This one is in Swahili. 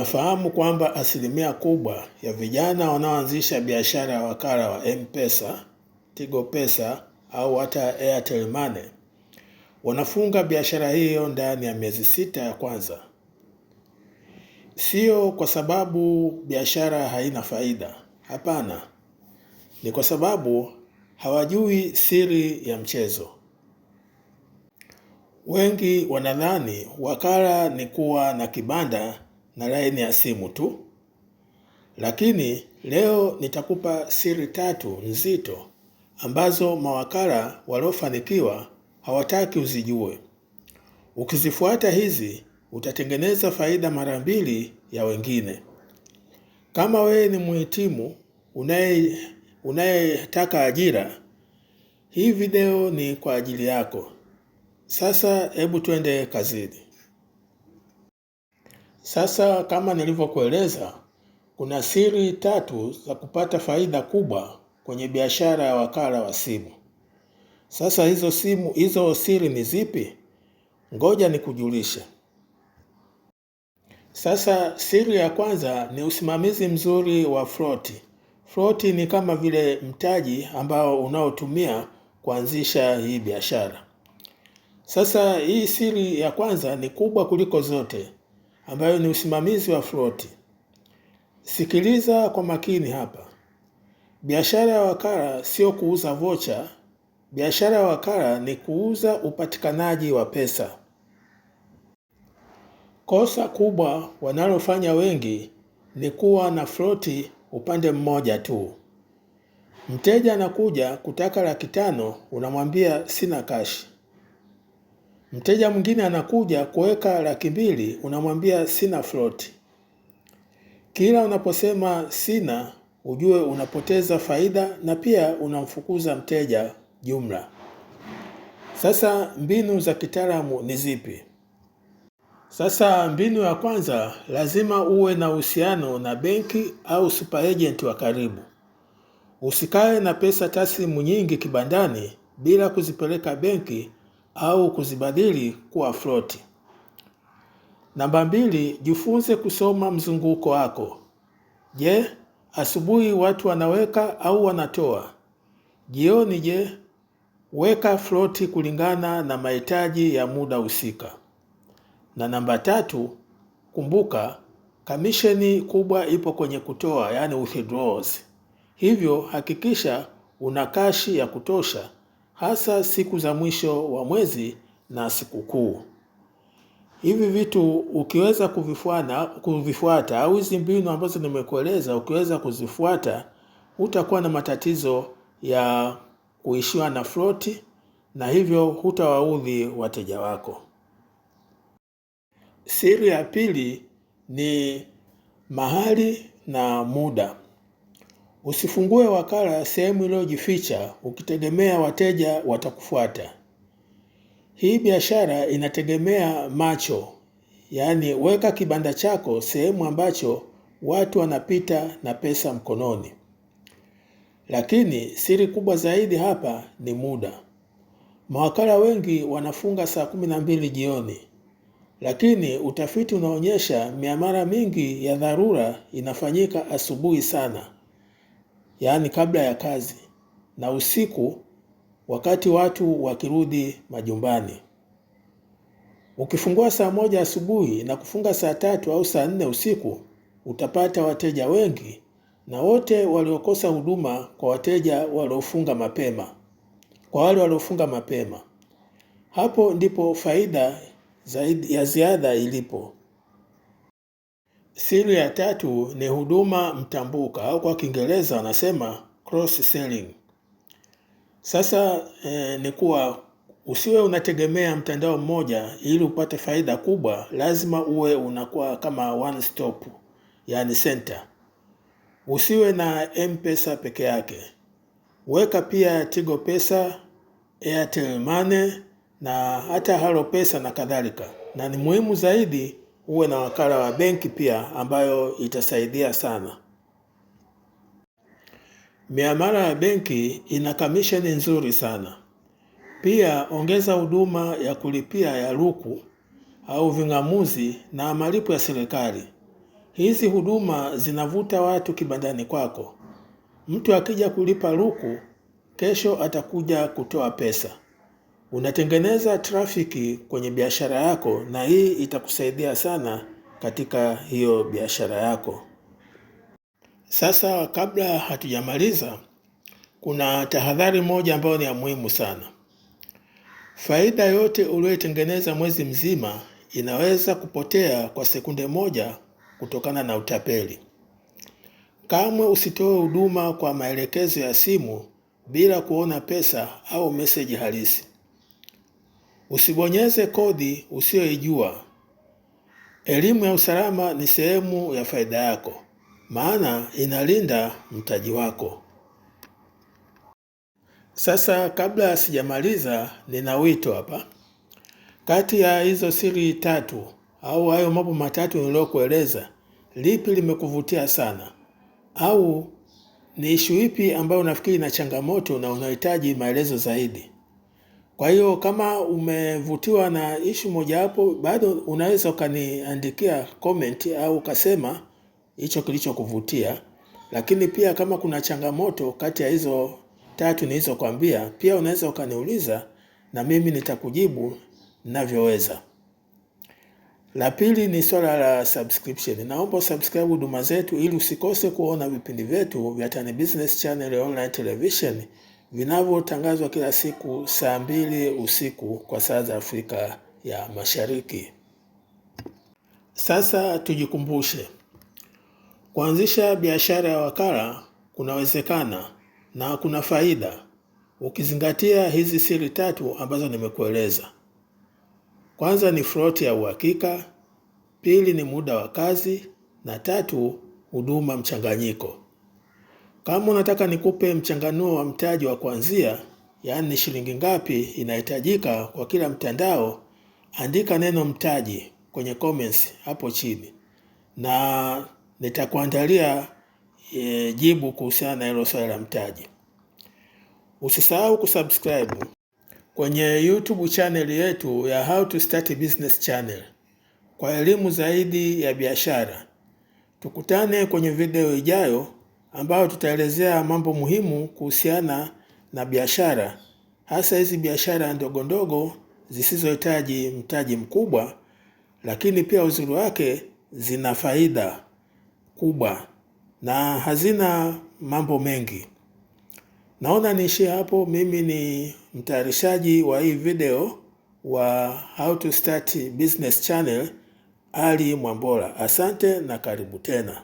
Unafahamu kwamba asilimia kubwa ya vijana wanaoanzisha biashara ya wakala wa M-Pesa, Tigo Pesa au hata Airtel Money wanafunga biashara hiyo ndani ya miezi 6 ya kwanza. Sio kwa sababu biashara haina faida. Hapana. Ni kwa sababu hawajui siri ya mchezo. Wengi wanadhani wakala ni kuwa na kibanda na laini ya simu tu. Lakini leo nitakupa siri 3 nzito ambazo mawakala waliofanikiwa hawataki uzijue. Ukizifuata hizi utatengeneza faida mara 2 ya wengine. Kama wewe ni mhitimu unayetaka ajira, hii video ni kwa ajili yako. Sasa hebu twende kazini. Sasa kama nilivyokueleza, kuna siri 3 za kupata faida kubwa kwenye biashara ya wakala wa simu. Sasa hizo siri ni zipi? Ngoja nikujulishe. Sasa siri ya kwanza ni usimamizi mzuri wa float. Float ni kama vile mtaji ambao unaotumia kuanzisha hii biashara. Sasa hii siri ya kwanza ni kubwa kuliko zote, ambayo ni usimamizi wa float. Sikiliza kwa makini hapa. Biashara ya wakala sio kuuza vocha. Biashara ya wakala ni kuuza upatikanaji wa pesa. Kosa kubwa wanalofanya wengi ni kuwa na float upande mmoja tu. Mteja anakuja kutaka 500,000, unamwambia sina cash. Mteja mwingine anakuja kuweka 200,000, unamwambia sina float. Kila unaposema sina, ujue unapoteza faida na pia unamfukuza mteja jumla. Sasa mbinu za kitaalamu ni zipi? Sasa mbinu ya kwanza, lazima uwe na uhusiano na benki au super agent wa karibu. Usikae na pesa taslimu nyingi kibandani bila kuzipeleka benki au kuzibadili kuwa float. Namba 2, jifunze kusoma mzunguko wako. Je, asubuhi watu wanaweka au wanatoa? Jioni je, weka float kulingana na mahitaji ya muda husika. Na namba 3, kumbuka kamisheni kubwa ipo kwenye kutoa, yani withdrawals. Hivyo hakikisha una kashi ya kutosha, hasa siku za mwisho wa mwezi na sikukuu. Hivi vitu ukiweza kuvifuata au hizi mbinu ambazo nimekueleza ukiweza kuzifuata, hutakuwa na matatizo ya kuishiwa na float na hivyo hutawaudhi wateja wako. Siri ya pili ni mahali na muda. Usifungue wakala sehemu iliyojificha ukitegemea wateja watakufuata. Hii biashara inategemea macho, yaani weka kibanda chako sehemu ambacho watu wanapita na pesa mkononi. Lakini siri kubwa zaidi hapa ni muda. Mawakala wengi wanafunga saa 12 jioni. Lakini utafiti unaonyesha miamala mingi ya dharura inafanyika asubuhi sana, yaani kabla ya kazi, na usiku wakati watu wakirudi majumbani. Ukifungua saa 1 asubuhi na kufunga saa 3 au saa 4 usiku, utapata wateja wengi na wote waliokosa huduma kwa wateja waliofunga mapema. Kwa wale waliofunga mapema, hapo ndipo faida zaidi ya ziada ilipo. Siri ya 3 ni huduma mtambuka au kwa Kiingereza wanasema cross selling. Sasa ni kuwa usiwe unategemea mtandao mmoja ili upate faida kubwa. Lazima uwe unakuwa kama one stop, yani center. Usiwe na M-Pesa peke yake. Weka pia Tigo Pesa, Airtel Money na hata Halo Pesa na kadhalika. Na ni muhimu zaidi uwe na wakala wa benki pia, ambayo itasaidia sana. Miamala ya benki ina kamisheni nzuri sana. Pia ongeza huduma ya kulipia ya luku au ving'amuzi na malipo ya serikali. Hizi huduma zinavuta watu kibandani kwako. Mtu akija kulipa luku, kesho atakuja kutoa pesa. Unatengeneza trafiki kwenye biashara yako, na hii itakusaidia sana katika hiyo biashara yako. Sasa kabla hatujamaliza, kuna tahadhari moja ambayo ni ya muhimu sana. Faida yote uliyotengeneza mwezi mzima inaweza kupotea kwa sekunde moja kutokana na utapeli. Kamwe usitoe huduma kwa maelekezo ya simu bila kuona pesa au meseji halisi. Usibonyeze kodi usiyoijua. Elimu ya usalama ni sehemu ya faida yako, maana inalinda mtaji wako. Sasa kabla sijamaliza, nina wito hapa. Kati ya hizo siri 3 au hayo mambo matatu niliyokueleza, lipi limekuvutia sana? Au ni ishu ipi ambayo unafikiri ina changamoto na unahitaji maelezo zaidi? Kwa hiyo kama umevutiwa na ishu moja hapo, bado unaweza ukaniandikia comment au ukasema hicho kilichokuvutia. Lakini pia kama kuna changamoto kati ya hizo 3 nilizokuambia, pia unaweza ukaniuliza na mimi nitakujibu ninavyoweza. La pili ni swala la subscription. Naomba subscribe huduma zetu ili usikose kuona vipindi vyetu vya Tan Business Channel Online Television vinavyotangazwa kila siku saa 2 usiku kwa saa za Afrika ya Mashariki. Sasa tujikumbushe. Kuanzisha biashara ya wakala kunawezekana na kuna faida ukizingatia hizi siri 3 ambazo nimekueleza. Kwanza ni float ya uhakika, pili ni muda wa kazi, na 3 huduma mchanganyiko. Kama unataka nikupe mchanganuo wa mtaji wa kuanzia, yaani ni shilingi ngapi inahitajika kwa kila mtandao, andika neno mtaji kwenye comments hapo chini na nitakuandalia jibu kuhusiana na hilo swali la mtaji. Usisahau kusubscribe kwenye YouTube channel yetu ya How to Start a Business Channel kwa elimu zaidi ya biashara. Tukutane kwenye video ijayo ambayo tutaelezea mambo muhimu kuhusiana na biashara, hasa hizi biashara ndogo ndogo zisizohitaji mtaji mkubwa, lakini pia uzuri wake zina faida kubwa na hazina mambo mengi. Naona niishie hapo. Mimi ni mtayarishaji wa hii video wa How to Start Business Channel, Ali Mwambola. Asante na karibu tena.